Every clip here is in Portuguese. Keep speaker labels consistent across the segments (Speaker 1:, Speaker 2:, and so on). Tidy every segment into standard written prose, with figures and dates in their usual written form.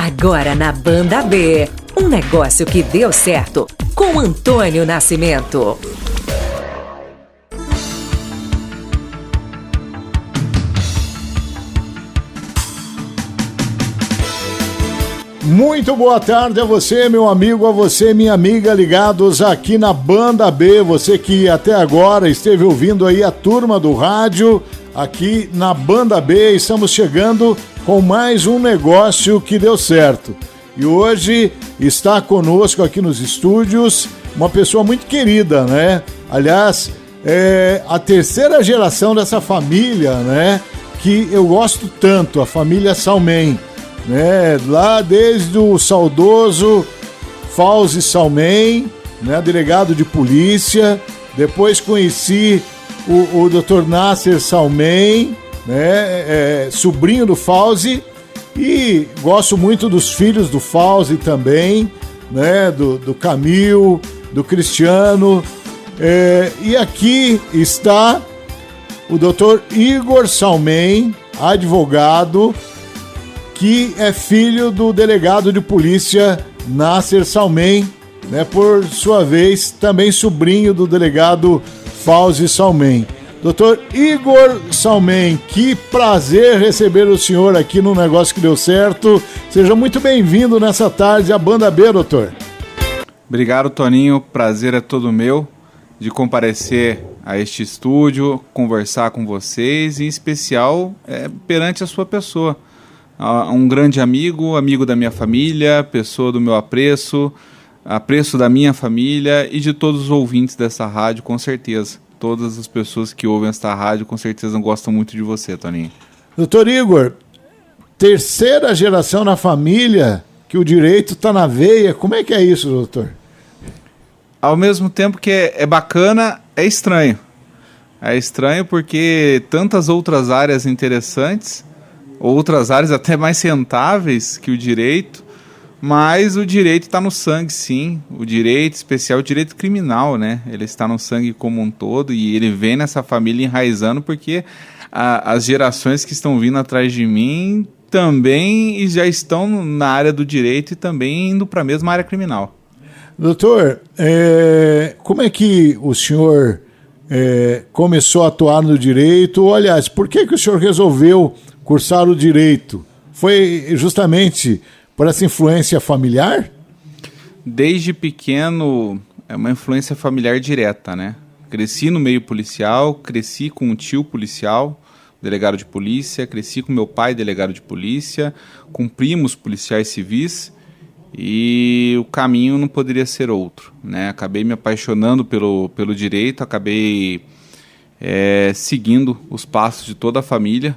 Speaker 1: Agora na Banda B, um negócio que deu certo com Antônio Nascimento.
Speaker 2: Muito boa tarde a você, meu amigo, a você, minha amiga, ligados aqui na Banda B. Você que até agora esteve ouvindo aí a turma do rádio aqui na Banda B. Estamos chegando com mais um negócio que deu certo. E hoje está conosco aqui nos estúdios uma pessoa muito querida, né? Aliás, é a terceira geração dessa família, né? Que eu gosto tanto, a família Salmen. Né, lá desde o saudoso Fauzi Salmen, né, delegado de polícia. Depois conheci o Dr. Nasser Salmen, né, sobrinho do Fauzi, e gosto muito dos filhos do Fauzi também, né, do Camil, do Cristiano. E aqui está o Dr. Igor Salmen, advogado, que é filho do delegado de polícia Nasser Salmen, né, por sua vez também sobrinho do delegado Fauzi Salmen. Doutor Igor Salmen, que prazer receber o senhor aqui no Negócio que Deu Certo. Seja muito bem-vindo nessa tarde à Banda B, doutor.
Speaker 3: Obrigado, Toninho. Prazer é todo meu de comparecer a este estúdio, conversar com vocês, em especial perante a sua pessoa. Um grande amigo da minha família, pessoa do meu apreço da minha família e de todos os ouvintes dessa rádio, com certeza. Todas as pessoas que ouvem esta rádio, com certeza gostam muito de você, Toninho.
Speaker 2: Doutor Igor, terceira geração na família, que o direito está na veia. Como é que é isso, doutor?
Speaker 3: Ao mesmo tempo que é bacana, é estranho. É estranho porque tantas outras áreas interessantes, outras áreas até mais rentáveis que o direito, mas o direito está no sangue, sim. O direito, especial o direito criminal, né? Ele está no sangue como um todo e ele vem nessa família enraizando porque as gerações que estão vindo atrás de mim também já estão na área do direito e também indo para a mesma área criminal.
Speaker 2: Doutor, como é que o senhor começou a atuar no direito? Aliás, por que o senhor resolveu cursar o direito? Foi justamente por essa influência familiar?
Speaker 3: Desde pequeno, é uma influência familiar direta, né? Cresci no meio policial, cresci com um tio policial, delegado de polícia, cresci com meu pai, delegado de polícia, com primos policiais civis, e o caminho não poderia ser outro, né? Acabei me apaixonando pelo direito, acabei seguindo os passos de toda a família,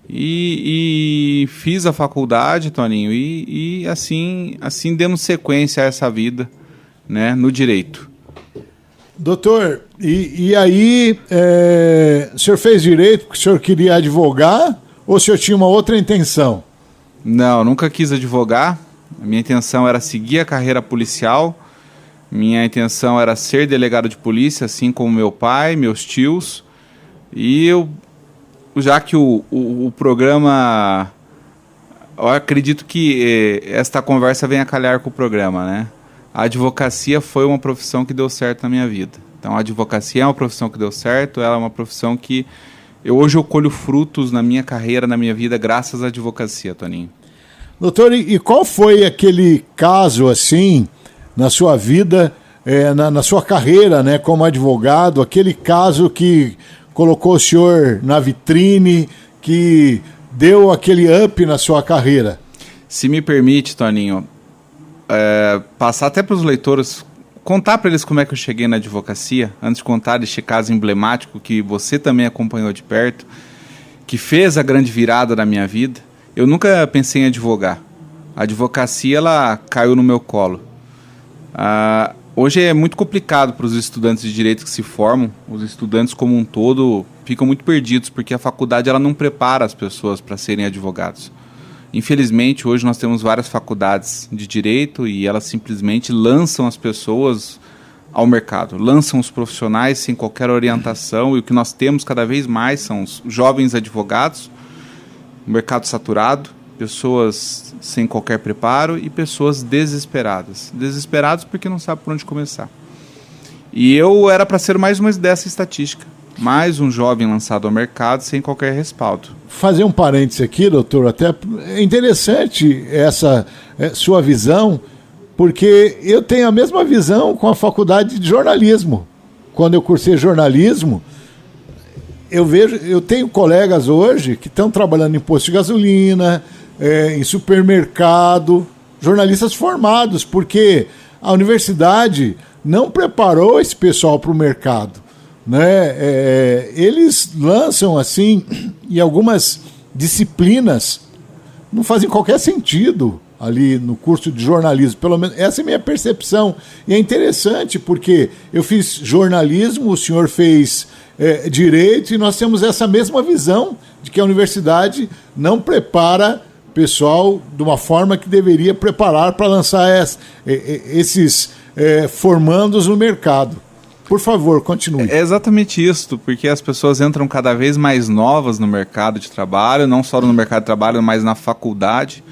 Speaker 3: e fiz a faculdade, Toninho, e assim demos sequência a essa vida, né, no direito.
Speaker 2: Doutor, e aí o senhor fez direito porque o senhor queria advogar ou o senhor tinha uma outra intenção?
Speaker 3: Não, nunca quis advogar. A minha intenção era seguir a carreira policial, minha intenção era ser delegado de polícia, assim como meu pai, meus tios, e já que o programa, eu acredito que esta conversa venha a calhar com o programa, né? A advocacia foi uma profissão que deu certo na minha vida. Então a advocacia é uma profissão que deu certo, ela é uma profissão que hoje eu colho frutos na minha carreira, na minha vida, graças à advocacia, Toninho.
Speaker 2: Doutor, e qual foi aquele caso, assim, na sua vida, na sua carreira, né, como advogado, aquele caso que colocou o senhor na vitrine, que deu aquele up na sua carreira?
Speaker 3: Se me permite, Toninho, passar até para os leitores, contar para eles como é que eu cheguei na advocacia, antes de contar este caso emblemático que você também acompanhou de perto, que fez a grande virada da minha vida. Eu nunca pensei em advogar. A advocacia, ela caiu no meu colo. Hoje é muito complicado para os estudantes de direito que se formam, os estudantes como um todo ficam muito perdidos, porque a faculdade ela não prepara as pessoas para serem advogados. Infelizmente, hoje nós temos várias faculdades de direito e elas simplesmente lançam as pessoas ao mercado, lançam os profissionais sem qualquer orientação, e o que nós temos cada vez mais são os jovens advogados, o mercado saturado, pessoas sem qualquer preparo e pessoas desesperadas. Desesperados porque não sabem por onde começar. E eu era para ser mais uma dessa estatística. Mais um jovem lançado ao mercado sem qualquer respaldo.
Speaker 2: Fazer um parêntese aqui, doutor, até é interessante essa sua visão, porque eu tenho a mesma visão com a faculdade de jornalismo. Quando eu cursei jornalismo, eu tenho colegas hoje que estão trabalhando em posto de gasolina, em supermercado, jornalistas formados, porque a universidade não preparou esse pessoal para o mercado, né? Eles lançam assim, e algumas disciplinas não fazem qualquer sentido ali no curso de jornalismo, pelo menos essa é a minha percepção. E é interessante porque eu fiz jornalismo, o senhor fez direito, e nós temos essa mesma visão de que a universidade não prepara pessoal de uma forma que deveria preparar para lançar esses formandos no mercado. Por favor, continue.
Speaker 3: É exatamente isso, porque as pessoas entram cada vez mais novas no mercado de trabalho, não só no mercado de trabalho, mas na faculdade.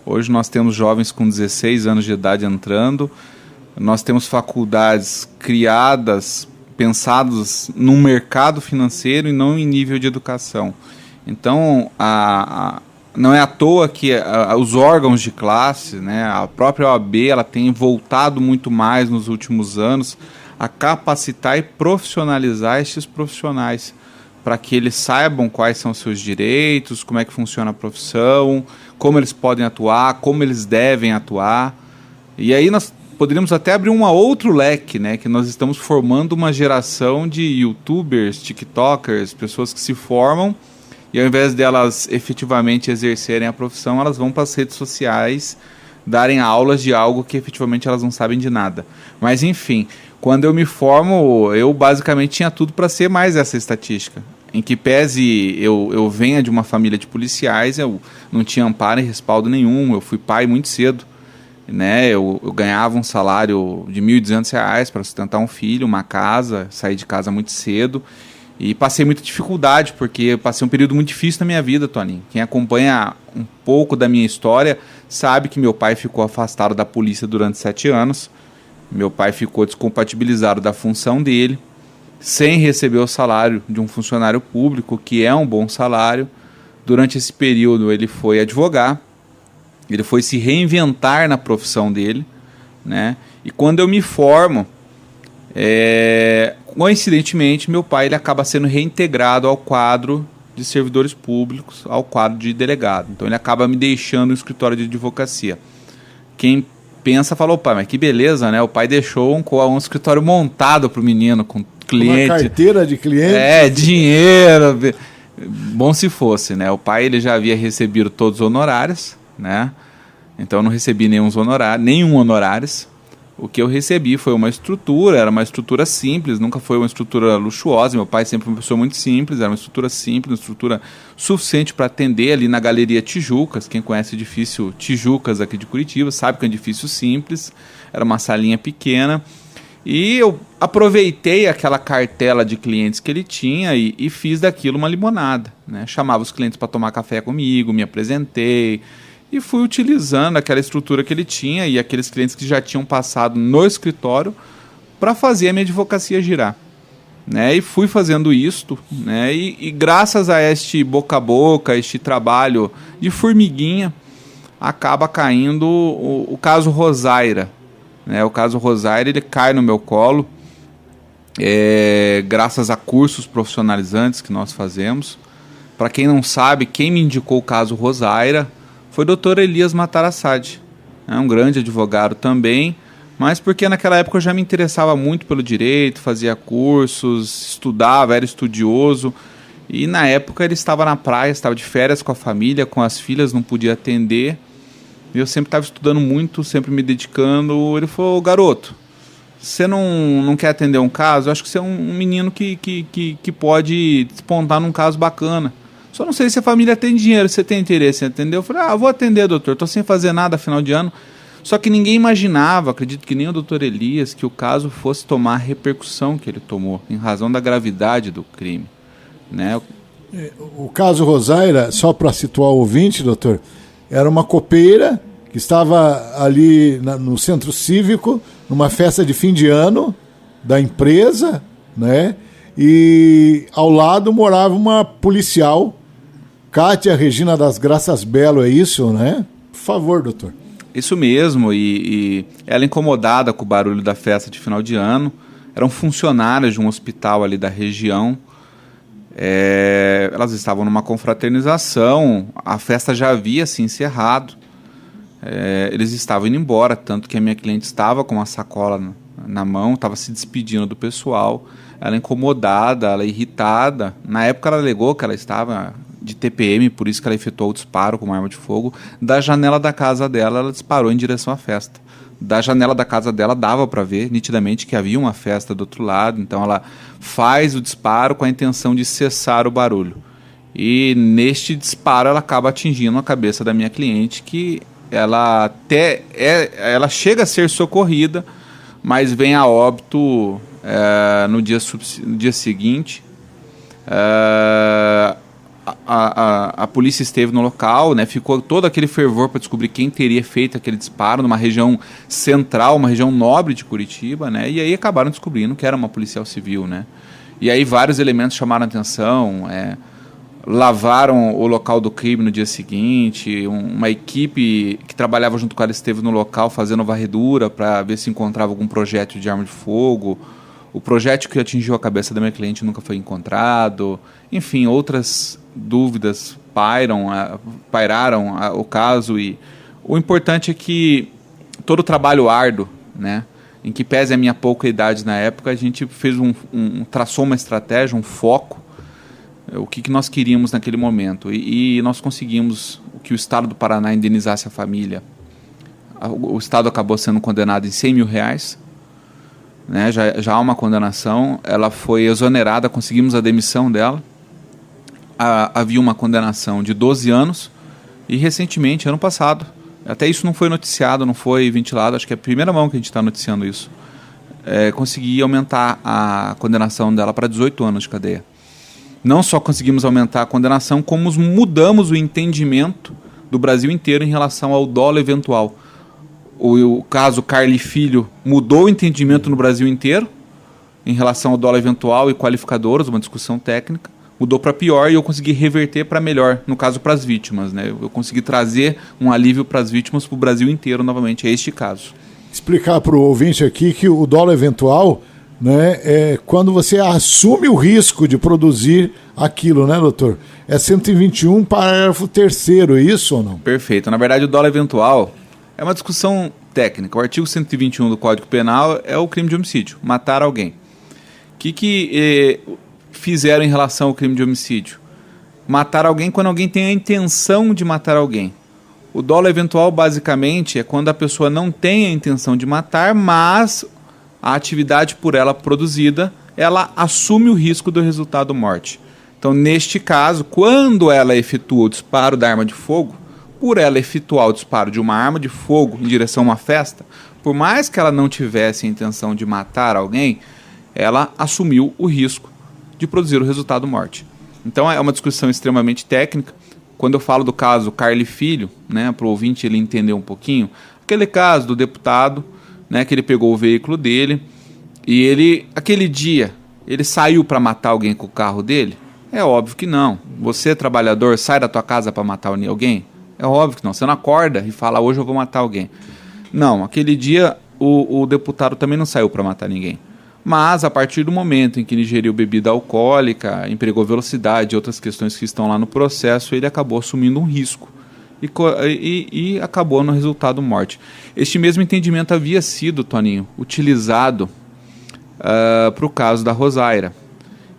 Speaker 3: Hoje nós temos jovens com 16 anos de idade entrando, nós temos faculdades criadas, pensadas no mercado financeiro e não em nível de educação. Então, não é à toa que os órgãos de classe, né, a própria OAB, ela tem voltado muito mais nos últimos anos a capacitar e profissionalizar estes profissionais, para que eles saibam quais são os seus direitos, como é que funciona a profissão, como eles podem atuar, como eles devem atuar. E aí nós poderíamos até abrir um outro leque, né, que nós estamos formando uma geração de youtubers, tiktokers, pessoas que se formam e ao invés delas efetivamente exercerem a profissão, elas vão para as redes sociais darem aulas de algo que efetivamente elas não sabem de nada. Mas enfim, quando eu me formo, eu basicamente tinha tudo para ser mais essa estatística. Em que pese eu venha de uma família de policiais, eu não tinha amparo e respaldo nenhum, eu fui pai muito cedo, né? Eu ganhava um salário de R$ 1.200 para sustentar um filho, uma casa, saí de casa muito cedo e passei muita dificuldade, porque eu passei um período muito difícil na minha vida, Toninho. Quem acompanha um pouco da minha história sabe que meu pai ficou afastado da polícia durante 7 anos, meu pai ficou descompatibilizado da função dele, sem receber o salário de um funcionário público, que é um bom salário. Durante esse período ele foi advogar, ele foi se reinventar na profissão dele, né? E quando eu me formo, coincidentemente, meu pai ele acaba sendo reintegrado ao quadro de servidores públicos, ao quadro de delegado. Então ele acaba me deixando no escritório de advocacia. Quem pensa, falou, pai, mas que beleza, né? O pai deixou um escritório montado para o menino, com cliente.
Speaker 2: Uma carteira de clientes.
Speaker 3: Dinheiro. Bom se fosse, né? O pai ele já havia recebido todos os honorários, né? Então eu não recebi nenhum honorários. O que eu recebi foi uma estrutura, era uma estrutura simples, nunca foi uma estrutura luxuosa. Meu pai sempre foi uma pessoa muito simples, era uma estrutura simples, uma estrutura suficiente para atender ali na Galeria Tijucas. Quem conhece o edifício Tijucas aqui de Curitiba sabe que é um edifício simples, era uma salinha pequena. E eu aproveitei aquela cartela de clientes que ele tinha e fiz daquilo uma limonada, né? Chamava os clientes para tomar café comigo, me apresentei e fui utilizando aquela estrutura que ele tinha e aqueles clientes que já tinham passado no escritório para fazer a minha advocacia girar, né? E fui fazendo isto, né? E graças a este boca a boca, este trabalho de formiguinha, acaba caindo o caso Rosaira, né? O caso Rosaira ele cai no meu colo, graças a cursos profissionalizantes que nós fazemos. Para quem não sabe, quem me indicou o caso Rosaira foi o Dr. Elias Matarassade, um grande advogado também, mas porque naquela época eu já me interessava muito pelo direito, fazia cursos, estudava, era estudioso, e na época ele estava na praia, estava de férias com a família, com as filhas, não podia atender, e eu sempre estava estudando muito, sempre me dedicando. Ele falou, garoto, você não quer atender um caso? Eu acho que você é um menino que pode despontar num caso bacana. Só não sei se a família tem dinheiro, você tem interesse em atender. Eu falei, vou atender, doutor, estou sem fazer nada final de ano. Só que ninguém imaginava, acredito que nem o doutor Elias, que o caso fosse tomar a repercussão que ele tomou, em razão da gravidade do crime, né?
Speaker 2: O caso Rosaira, só para situar o ouvinte, doutor, era uma copeira que estava ali no centro cívico, numa festa de fim de ano da empresa, né? E ao lado morava uma policial, Cátia Regina das Graças Belo, é isso, né? Por favor, doutor.
Speaker 3: Isso mesmo, e ela incomodada com o barulho da festa de final de ano, eram funcionárias de um hospital ali da região, elas estavam numa confraternização, a festa já havia se encerrado, eles estavam indo embora, tanto que a minha cliente estava com uma sacola na mão, estava se despedindo do pessoal, ela incomodada, ela irritada. Na época ela alegou que ela estava de TPM, por isso que ela efetuou o disparo com uma arma de fogo. Da janela da casa dela, ela disparou em direção à festa. Da janela da casa dela dava para ver nitidamente que havia uma festa do outro lado, então ela faz o disparo com a intenção de cessar o barulho. E neste disparo ela acaba atingindo a cabeça da minha cliente, que ela ela chega a ser socorrida, mas vem a óbito no dia seguinte. A polícia esteve no local, né, ficou todo aquele fervor para descobrir quem teria feito aquele disparo numa região central, uma região nobre de Curitiba, né, e aí acabaram descobrindo que era uma policial civil, né. E aí vários elementos chamaram a atenção, lavaram o local do crime no dia seguinte, uma equipe que trabalhava junto com ela esteve no local fazendo varredura para ver se encontrava algum projétil de arma de fogo. O projétil que atingiu a cabeça da minha cliente nunca foi encontrado. Enfim, outras dúvidas pairaram o caso. E o importante é que todo o trabalho árduo, né, em que pese a minha pouca idade na época, a gente fez traçou uma estratégia, um foco, o que nós queríamos naquele momento. E nós conseguimos que o Estado do Paraná indenizasse a família. O Estado acabou sendo condenado em R$100 mil, né? Já há uma condenação, ela foi exonerada, conseguimos a demissão dela. Havia uma condenação de 12 anos e recentemente, ano passado, até isso não foi noticiado, não foi ventilado, acho que é a primeira mão que a gente está noticiando isso, consegui aumentar a condenação dela para 18 anos de cadeia. Não só conseguimos aumentar a condenação, como mudamos o entendimento do Brasil inteiro em relação ao dolo eventual. O caso Carli Filho mudou o entendimento no Brasil inteiro em relação ao dolo eventual e qualificadores, uma discussão técnica. Mudou para pior e eu consegui reverter para melhor, no caso para as vítimas, né? Eu consegui trazer um alívio para as vítimas, para o Brasil inteiro novamente, é este caso. Explicar para o ouvinte aqui que o dolo eventual, né, é quando você assume o risco de produzir aquilo, né, doutor? É 121, parágrafo 3º, é isso ou não? Perfeito. Na verdade, o dolo eventual é uma discussão técnica. O artigo 121 do Código Penal é o crime de homicídio, matar alguém. O que fizeram em relação ao crime de homicídio? Matar alguém quando alguém tem a intenção de matar alguém. O dolo eventual, basicamente, é quando a pessoa não tem a intenção de matar, mas a atividade por ela produzida, ela assume o risco do resultado morte. Então, neste caso, quando ela efetua o disparo da arma de fogo, por ela efetuar o disparo de uma arma de fogo em direção a uma festa, por mais que ela não tivesse a intenção de matar alguém, ela assumiu o risco de produzir o resultado morte. Então é uma discussão extremamente técnica. Quando eu falo do caso Carli Filho, né, para o ouvinte ele entender um pouquinho, aquele caso do deputado, né, que ele pegou o veículo dele e ele, aquele dia, ele saiu para matar alguém com o carro dele? É óbvio que não. Você, trabalhador, sai da tua casa para matar alguém? É óbvio que não. Você não acorda e fala, hoje eu vou matar alguém. Não, aquele dia o deputado também não saiu para matar ninguém. Mas a partir do momento em que ele ingeriu bebida alcoólica, empregou velocidade e outras questões que estão lá no processo, ele acabou assumindo um risco e acabou no resultado morte. Este mesmo entendimento havia sido, Toninho, utilizado para o caso da Rosaira.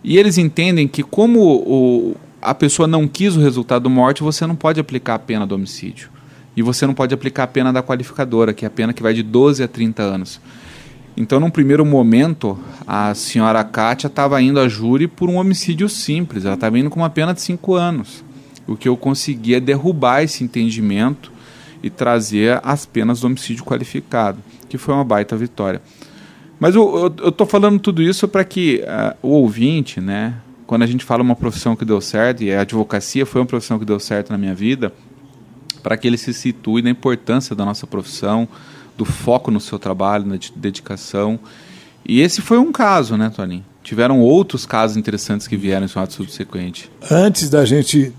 Speaker 3: E eles entendem que como a pessoa não quis o resultado morte, você não pode aplicar a pena do homicídio. E você não pode aplicar a pena da qualificadora, que é a pena que vai de 12 a 30 anos. Então, num primeiro momento, a senhora Cátia estava indo a júri por um homicídio simples. Ela estava indo com uma pena de 5 anos. O que eu consegui é derrubar esse entendimento e trazer as penas do homicídio qualificado, que foi uma baita vitória. Mas eu estou falando tudo isso para que o ouvinte, né, quando a gente fala uma profissão que deu certo, e a advocacia foi uma profissão que deu certo na minha vida, para que ele se situe na importância da nossa profissão, do foco no seu trabalho, na dedicação. E esse foi um caso, né, Toninho? Tiveram outros casos interessantes que vieram em seu ato subsequente.
Speaker 2: Antes da gente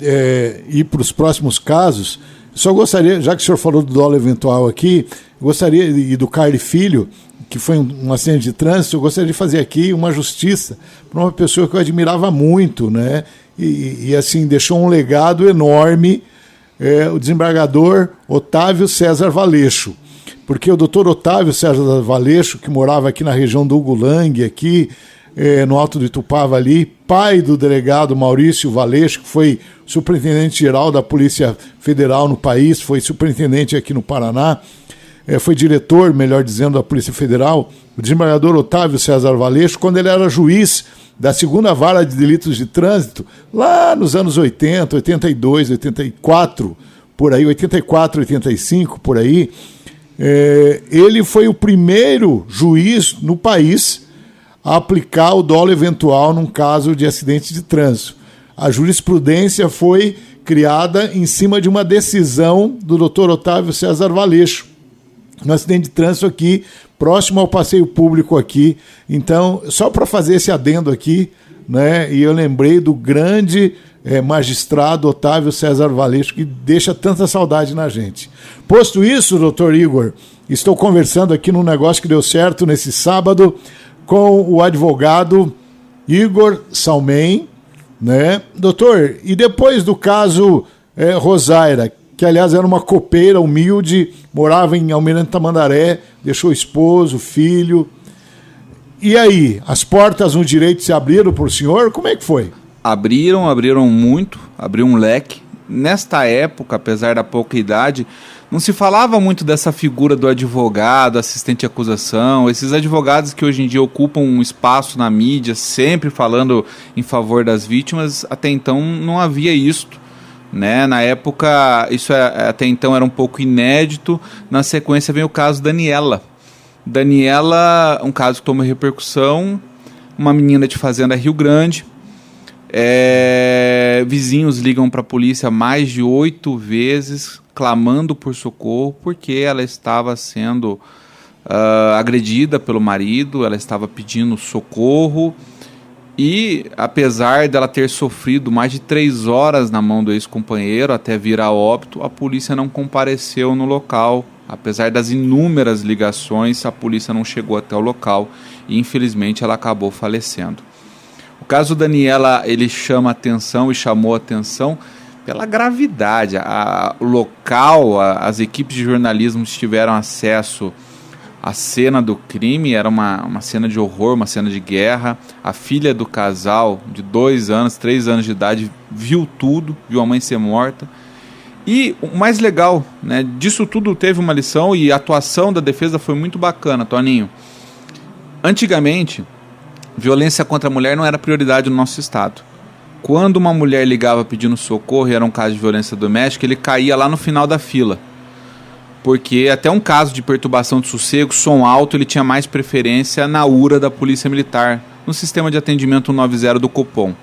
Speaker 2: ir para os próximos casos, só gostaria, já que o senhor falou do dolo eventual aqui, gostaria, e do Carli Filho, que foi um acidente de trânsito, eu gostaria de fazer aqui uma justiça para uma pessoa que eu admirava muito, né? E assim, deixou um legado enorme, o desembargador Otávio César Valeixo. Porque o doutor Otávio César Valeixo, que morava aqui na região do Ugulang, aqui no Alto do Itupava ali, pai do delegado Maurício Valeixo, que foi superintendente-geral da Polícia Federal no país, foi superintendente aqui no Paraná, foi diretor, melhor dizendo, da Polícia Federal, o desembargador Otávio César Valeixo, quando ele era juiz da 2ª Vara de Delitos de Trânsito, lá nos anos 80, 82, 84, por aí, 84, 85, por aí, ele foi o primeiro juiz no país a aplicar o dolo eventual num caso de acidente de trânsito. A jurisprudência foi criada em cima de uma decisão do Dr. Otávio César Valeixo, no acidente de trânsito aqui, próximo ao passeio público aqui. Então, só para fazer esse adendo aqui, né, e eu lembrei do grande magistrado Otávio César Valeixo, que deixa tanta saudade na gente. Posto isso, doutor Igor, estou conversando aqui num negócio que deu certo nesse sábado com o advogado Igor Salmen, né? Doutor, e depois do caso Rosaira, que aliás era uma copeira humilde, morava em Almirante Tamandaré, deixou esposo, filho. E aí, as portas no direito se abriram para o senhor? Como é que foi?
Speaker 3: Abriram muito, abriu um leque. Nesta época, apesar da pouca idade, não se falava muito dessa figura do advogado, assistente de acusação, esses advogados que hoje em dia ocupam um espaço na mídia, sempre falando em favor das vítimas. Até então não havia isto, né? Na época, isso até então era um pouco inédito. Na sequência vem o caso Daniela. Daniela, um caso que tomou repercussão, uma menina de fazenda Rio Grande. Vizinhos ligam para a polícia mais de 8 vezes clamando por socorro porque ela estava sendo agredida pelo marido, ela estava pedindo socorro e apesar dela ter sofrido mais de 3 horas na mão do ex-companheiro até vir a óbito, a polícia não compareceu no local. Apesar das inúmeras ligações, a polícia não chegou até o local e infelizmente ela acabou falecendo. O caso Daniela, ele chama atenção e chamou atenção pela gravidade. O local, as equipes de jornalismo tiveram acesso à cena do crime, era uma cena de horror, uma cena de guerra. A filha do casal, de 2 anos, 3 anos de idade, viu tudo, viu a mãe ser morta. E o mais legal, né, disso tudo teve uma lição e a atuação da defesa foi muito bacana, Toninho. Antigamente, violência contra a mulher não era prioridade no nosso estado. Quando uma mulher ligava pedindo socorro e era um caso de violência doméstica, ele caía lá no final da fila. Porque até um caso de perturbação de sossego, som alto, ele tinha mais preferência na URA da Polícia Militar, no sistema de atendimento 190 do Copom.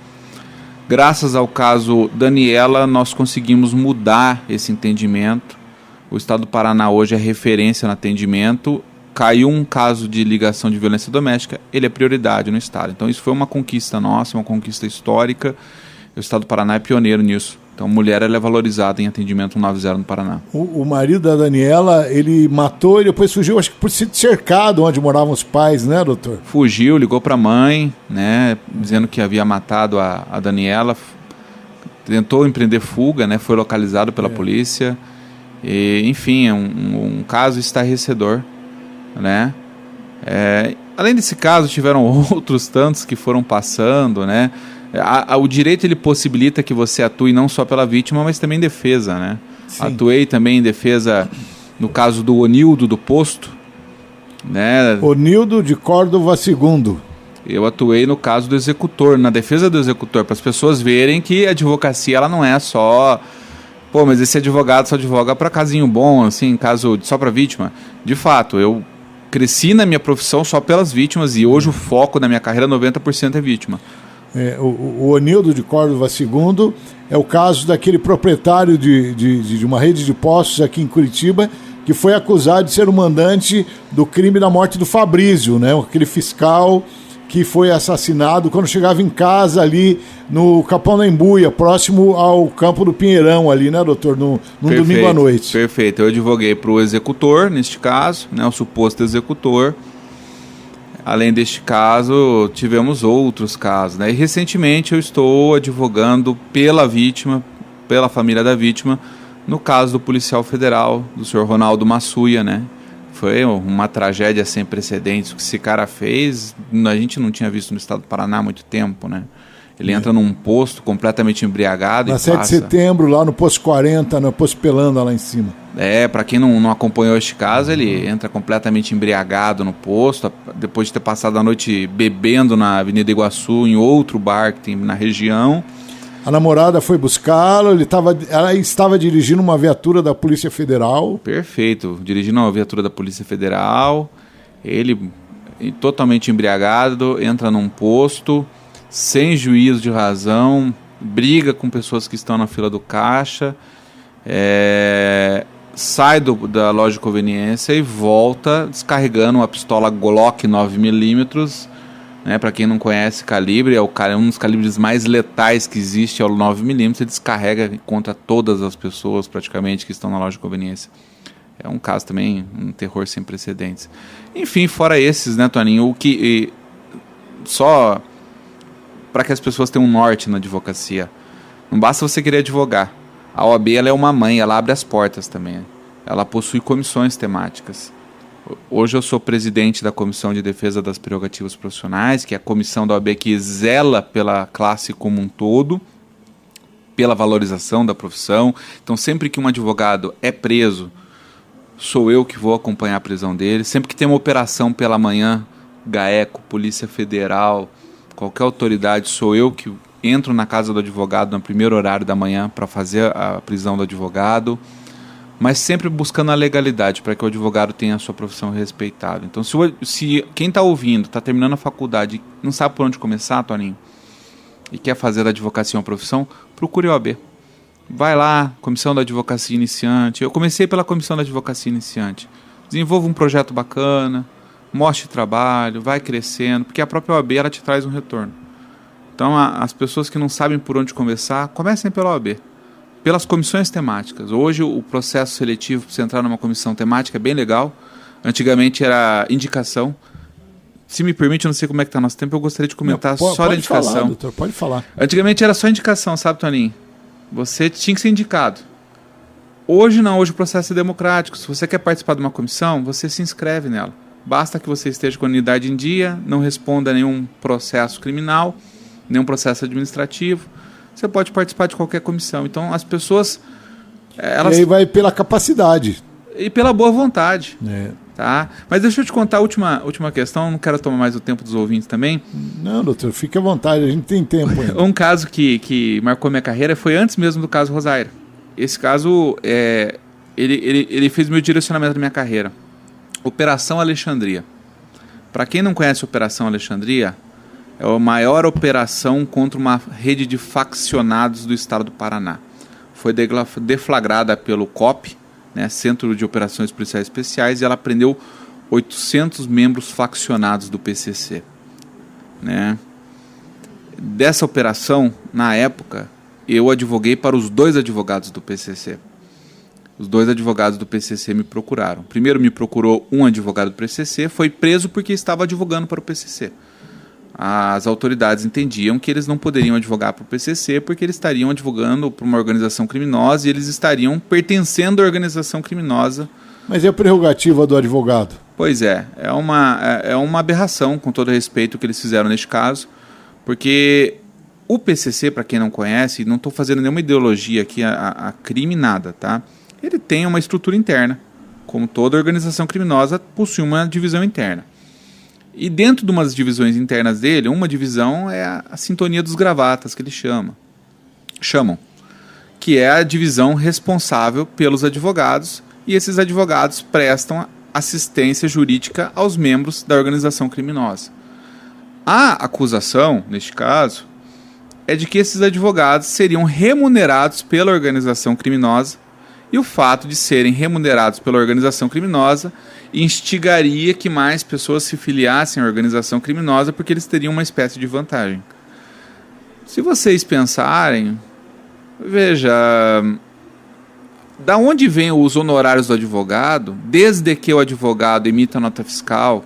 Speaker 3: Graças ao caso Daniela, nós conseguimos mudar esse entendimento. O estado do Paraná hoje é referência no atendimento. Caiu um caso de ligação de violência doméstica, ele é prioridade no estado. Então isso foi uma conquista nossa, uma conquista histórica. O estado do Paraná é pioneiro nisso. Então mulher ela é valorizada em atendimento 190 no Paraná.
Speaker 2: O marido da Daniela, ele matou e depois fugiu, acho que por ser cercado onde moravam os pais, né, doutor?
Speaker 3: Fugiu, ligou para a mãe, né, dizendo que havia matado a Daniela. Tentou empreender fuga, né, foi localizado pela polícia. E, enfim, é um caso estarrecedor, né? Além desse caso, tiveram outros tantos que foram passando, né? O direito ele possibilita que você atue não só pela vítima, mas também em defesa, né? Sim. Atuei também em defesa no caso do Onildo do Posto, né?
Speaker 2: Onildo de Córdova II.
Speaker 3: Eu atuei no caso do executor, na defesa do executor, para as pessoas verem que a advocacia ela não é só... Pô, mas esse advogado só advoga para casinho bom, assim, caso só para vítima. De fato, eu cresci na minha profissão só pelas vítimas e hoje o foco da minha carreira 90% é vítima.
Speaker 2: o Onildo de Córdova II é o caso daquele proprietário de uma rede de postos aqui em Curitiba, que foi acusado de ser o mandante do crime da morte do Fabrício, né? Aquele fiscal que foi assassinado quando chegava em casa ali no Capão da Embuia, próximo ao Campo do Pinheirão ali, né, doutor? Num domingo à noite.
Speaker 3: Perfeito. Eu advoguei para o executor, neste caso, né, o suposto executor. Além deste caso, tivemos outros casos, né? E recentemente eu estou advogando pela vítima, pela família da vítima, no caso do policial federal, do senhor Ronaldo Massuia, né? Foi uma tragédia sem precedentes. O que esse cara fez, a gente não tinha visto no estado do Paraná há muito tempo, né? Ele entra num posto completamente embriagado.
Speaker 2: Na 7 de setembro, lá no posto 40, no posto Pelanda, lá em cima.
Speaker 3: Para quem não acompanhou este caso, ele entra completamente embriagado no posto, depois de ter passado a noite bebendo na Avenida Iguaçu, em outro bar que tem na região.
Speaker 2: A namorada foi buscá-lo, ela estava dirigindo uma viatura da Polícia Federal.
Speaker 3: Perfeito, dirigindo uma viatura da Polícia Federal, ele totalmente embriagado, entra num posto, sem juízo de razão, briga com pessoas que estão na fila do caixa, sai da loja de conveniência e volta descarregando uma pistola Glock 9mm, né, para quem não conhece calibre, é um dos calibres mais letais que existe, é o 9mm, ele descarrega contra todas as pessoas praticamente que estão na loja de conveniência. É um caso também, um terror sem precedentes. Enfim, fora esses, né, Toninho, só para que as pessoas tenham um norte na advocacia. Não basta você querer advogar. A OAB ela é uma mãe, ela abre as portas também. Ela possui comissões temáticas. Hoje eu sou presidente da Comissão de Defesa das Prerrogativas Profissionais, que é a comissão da OAB que zela pela classe como um todo, pela valorização da profissão. Então, sempre que um advogado é preso, sou eu que vou acompanhar a prisão dele. Sempre que tem uma operação pela manhã, GAECO, Polícia Federal, qualquer autoridade, sou eu que entro na casa do advogado no primeiro horário da manhã para fazer a prisão do advogado, mas sempre buscando a legalidade para que o advogado tenha a sua profissão respeitada. Então, se quem está ouvindo, está terminando a faculdade, não sabe por onde começar, Toninho, e quer fazer da advocacia uma profissão, procure a OAB. Vai lá, Comissão da Advocacia Iniciante. Eu comecei pela Comissão da Advocacia Iniciante. Desenvolva um projeto bacana, mostre trabalho, vai crescendo, porque a própria OAB ela te traz um retorno. Então, as pessoas que não sabem por onde começar, comecem pela OAB. Pelas comissões temáticas. Hoje o processo seletivo para você entrar numa comissão temática é bem legal. Antigamente era indicação. Se me permite, eu não sei como é que está nosso tempo, eu gostaria de comentar só da indicação.
Speaker 2: Falar, doutor, pode falar.
Speaker 3: Antigamente era só indicação, sabe, Toninho? Você tinha que ser indicado. Hoje não, hoje o processo é democrático. Se você quer participar de uma comissão, você se inscreve nela. Basta que você esteja com a unidade em dia, não responda a nenhum processo criminal, nenhum processo administrativo. Você pode participar de qualquer comissão. Então, as pessoas...
Speaker 2: E aí vai pela capacidade.
Speaker 3: E pela boa vontade. Tá? Mas deixa eu te contar a última questão. Não quero tomar mais o tempo dos ouvintes também.
Speaker 2: Não, doutor, fique à vontade. A gente tem tempo ainda.
Speaker 3: Um caso que marcou minha carreira foi antes mesmo do caso Rosaire. Esse caso, ele fez meu direcionamento da minha carreira. Operação Alexandria. Para quem não conhece a Operação Alexandria... é a maior operação contra uma rede de faccionados do estado do Paraná. Foi deflagrada pelo COP, né, Centro de Operações Policiais Especiais, e ela prendeu 800 membros faccionados do PCC. Né? Dessa operação, na época, eu advoguei para os 2 advogados do PCC. Os 2 advogados do PCC me procuraram. Primeiro me procurou um advogado do PCC, foi preso porque estava advogando para o PCC. As autoridades entendiam que eles não poderiam advogar para o PCC porque eles estariam advogando para uma organização criminosa e eles estariam pertencendo à organização criminosa.
Speaker 2: Mas é a prerrogativa do advogado?
Speaker 3: Pois é uma aberração, com todo respeito, o que eles fizeram neste caso, porque o PCC, para quem não conhece, não estou fazendo nenhuma ideologia aqui a crime, nada, tá? Ele tem uma estrutura interna, como toda organização criminosa possui uma divisão interna. E dentro de umas divisões internas dele, uma divisão é a sintonia dos gravatas, que eles chamam, que é a divisão responsável pelos advogados, e esses advogados prestam assistência jurídica aos membros da organização criminosa. A acusação, neste caso, é de que esses advogados seriam remunerados pela organização criminosa, e o fato de serem remunerados pela organização criminosa instigaria que mais pessoas se filiassem à organização criminosa, porque eles teriam uma espécie de vantagem. Se vocês pensarem, veja, da onde vêm os honorários do advogado, desde que o advogado emita nota fiscal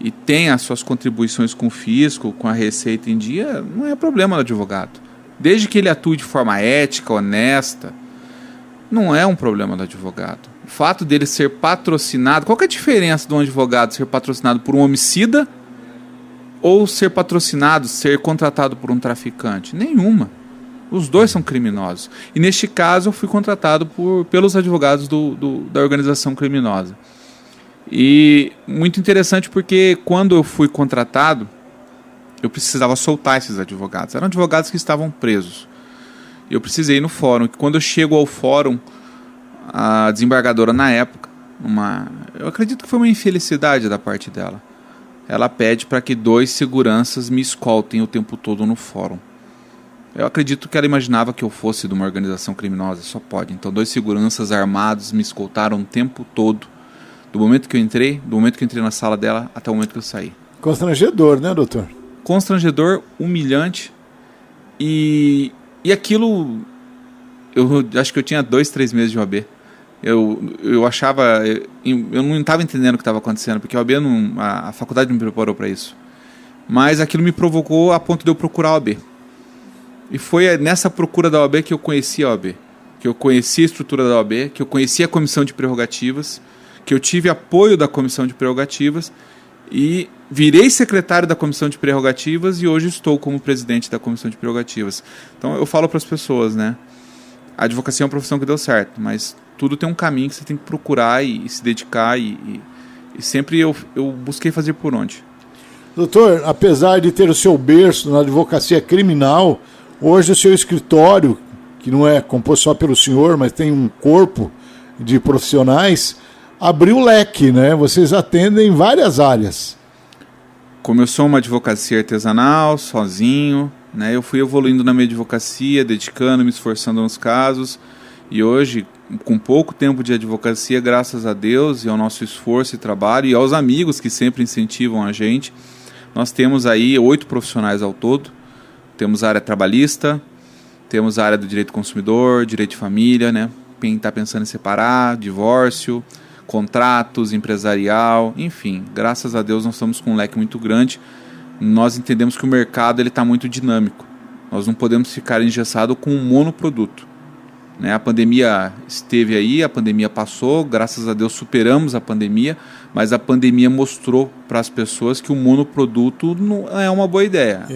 Speaker 3: e tenha as suas contribuições com o fisco, com a receita em dia, não é problema do advogado. Desde que ele atue de forma ética, honesta, não é um problema do advogado. O fato dele ser patrocinado, qual que é a diferença de um advogado ser patrocinado por um homicida ou ser patrocinado, ser contratado por um traficante? Nenhuma. Os dois são criminosos. E neste caso eu fui contratado pelos advogados da organização criminosa. E muito interessante porque quando eu fui contratado, eu precisava soltar esses advogados. Eram advogados que estavam presos. Eu precisei ir no fórum. Quando eu chego ao fórum, a desembargadora na época, eu acredito que foi uma infelicidade da parte dela, ela pede para que 2 seguranças me escoltem o tempo todo no fórum. Eu acredito que ela imaginava que eu fosse de uma organização criminosa, só pode. Então 2 seguranças armados me escoltaram o tempo todo, do momento que eu entrei na sala dela até o momento que eu saí. Constrangedor, né, doutor? Constrangedor, humilhante, e aquilo, eu acho que eu tinha 2, 3 meses de OAB. Eu achava, eu não estava entendendo o que estava acontecendo, porque a OAB a faculdade não me preparou para isso. Mas aquilo me provocou a ponto de eu procurar a OAB. E foi nessa procura da OAB que eu conheci a OAB, que eu conheci a estrutura da OAB, que eu conheci a comissão de prerrogativas, que eu tive apoio da comissão de prerrogativas e virei secretário da comissão de prerrogativas e hoje estou como presidente da comissão de prerrogativas. Então eu falo para as pessoas, né? A advocacia é uma profissão que deu certo, mas tudo tem um caminho que você tem que procurar e se dedicar e sempre eu busquei fazer por onde. Doutor, apesar de ter o seu berço na advocacia criminal, hoje o seu escritório, que não é composto só pelo senhor, mas tem um corpo de profissionais, abriu o leque, né? Vocês atendem várias áreas. Como eu sou uma advocacia artesanal, sozinho, né? Eu fui evoluindo na minha advocacia, dedicando, me esforçando nos casos, e hoje, com pouco tempo de advocacia, graças a Deus e ao nosso esforço e trabalho, e aos amigos que sempre incentivam a gente, nós temos aí 8 profissionais ao todo. Temos a área trabalhista, temos a área do direito do consumidor, direito de família, né? Quem está pensando em separar, divórcio, contratos, empresarial, enfim, graças a Deus nós estamos com um leque muito grande. Nós entendemos que o mercado está muito dinâmico. Nós não podemos ficar engessados com um monoproduto, né? A pandemia esteve aí, a pandemia passou, graças a Deus superamos a pandemia, mas a pandemia mostrou para as pessoas que o monoproduto não é uma boa ideia.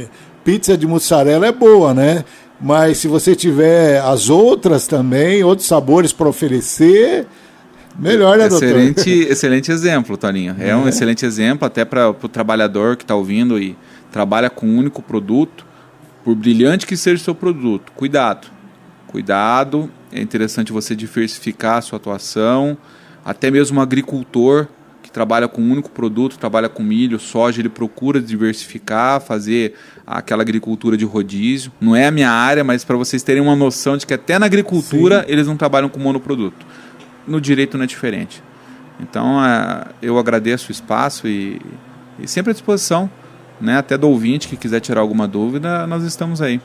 Speaker 3: Pizza de mussarela é boa, né? Mas se você tiver as outras também, outros sabores para oferecer, melhor, né, doutor? Excelente exemplo, Toninho. É um excelente exemplo até para o trabalhador que está ouvindo e trabalha com um único produto, por brilhante que seja o seu produto. Cuidado, é interessante você diversificar a sua atuação, até mesmo um agricultor que trabalha com um único produto, trabalha com milho, soja, ele procura diversificar, fazer aquela agricultura de rodízio. Não é a minha área, mas para vocês terem uma noção de que até na agricultura eles não trabalham com monoproduto. No direito não é diferente. Então eu agradeço o espaço e sempre à disposição, né? Até do ouvinte que quiser tirar alguma dúvida, nós estamos aí.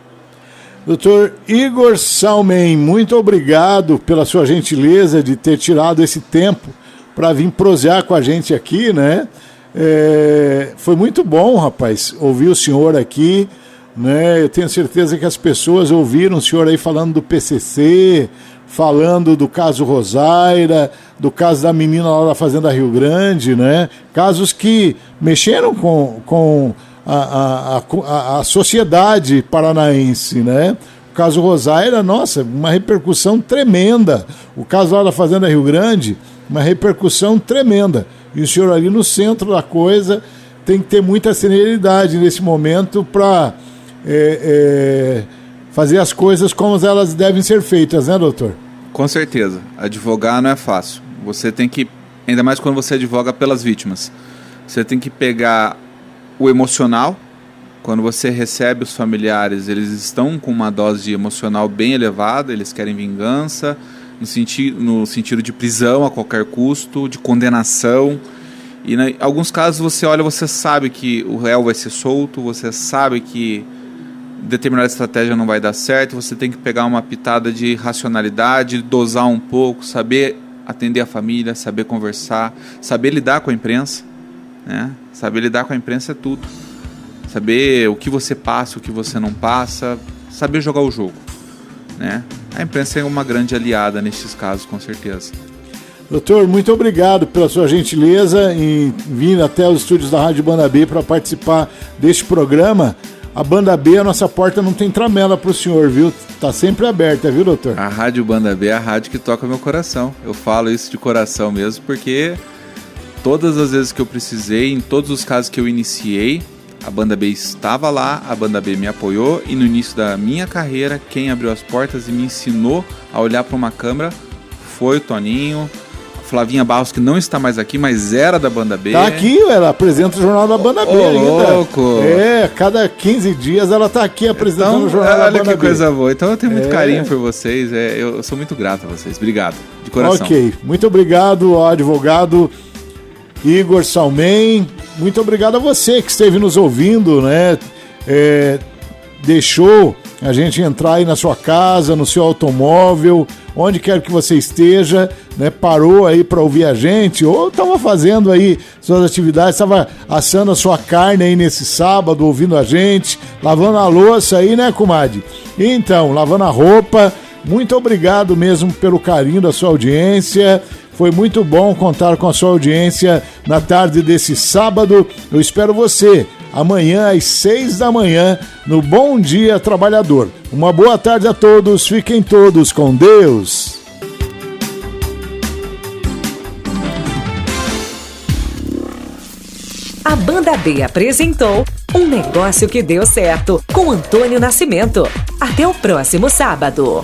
Speaker 3: Doutor Igor Salmen, muito obrigado pela sua gentileza de ter tirado esse tempo para vir prosear com a gente aqui, né? Foi muito bom, rapaz, ouvir o senhor aqui, né? Eu tenho certeza que as pessoas ouviram o senhor aí falando do PCC, falando do caso Rosaira, do caso da menina lá da Fazenda Rio Grande, né? Casos que mexeram com a sociedade paranaense, né? O caso Rosaira, nossa, uma repercussão tremenda. O caso lá da Fazenda Rio Grande, uma repercussão tremenda. E o senhor ali no centro da coisa tem que ter muita serenidade nesse momento para fazer as coisas como elas devem ser feitas, né, doutor? Com certeza. Advogar não é fácil. Você tem que, ainda mais quando você advoga pelas vítimas, você tem que pegar o emocional, Quando você recebe os familiares, eles estão com uma dose emocional bem elevada, eles querem vingança, no sentido de prisão a qualquer custo, de condenação. E em alguns casos você olha, você sabe que o réu vai ser solto, você sabe que determinada estratégia não vai dar certo, você tem que pegar uma pitada de racionalidade, dosar um pouco, saber atender a família, saber conversar, saber lidar com a imprensa, né? Saber lidar com a imprensa é tudo. Saber o que você passa, o que você não passa, saber jogar o jogo, né? A imprensa é uma grande aliada nestes casos, com certeza.
Speaker 2: Doutor, muito obrigado pela sua gentileza em vir até os estúdios da Rádio Banda B para participar deste programa. A Banda B, a nossa porta não tem tramela para o senhor, viu? Tá sempre aberta, viu, doutor?
Speaker 3: A Rádio Banda B é a rádio que toca meu coração. Eu falo isso de coração mesmo, porque todas as vezes que eu precisei, em todos os casos que eu iniciei, a Banda B estava lá, a Banda B me apoiou, e no início da minha carreira, quem abriu as portas e me ensinou a olhar para uma câmera foi o Toninho, a Flavinha Barros, que não está mais aqui, mas era da Banda B.
Speaker 2: Tá aqui, ela apresenta o Jornal da Banda B ainda.
Speaker 3: Louco!
Speaker 2: Cada 15 dias ela tá aqui apresentando
Speaker 3: então,
Speaker 2: o Jornal da Banda B.
Speaker 3: Olha que coisa boa. Então eu tenho muito carinho por vocês, eu sou muito grato a vocês. Obrigado, de coração.
Speaker 2: Ok, muito obrigado ao advogado Igor Salmen. Muito obrigado a você que esteve nos ouvindo, né? Deixou a gente entrar aí na sua casa, no seu automóvel, onde quer que você esteja, né? Parou aí para ouvir a gente, ou estava fazendo aí suas atividades, estava assando a sua carne aí nesse sábado, ouvindo a gente, lavando a louça aí, né, comadre? Então, lavando a roupa. Muito obrigado mesmo pelo carinho da sua audiência. Foi muito bom contar com a sua audiência na tarde desse sábado. Eu espero você amanhã às 6 da manhã no Bom Dia Trabalhador. Uma boa tarde a todos. Fiquem todos com Deus.
Speaker 1: A Banda B apresentou Um Negócio que Deu Certo com Antônio Nascimento. Até o próximo sábado.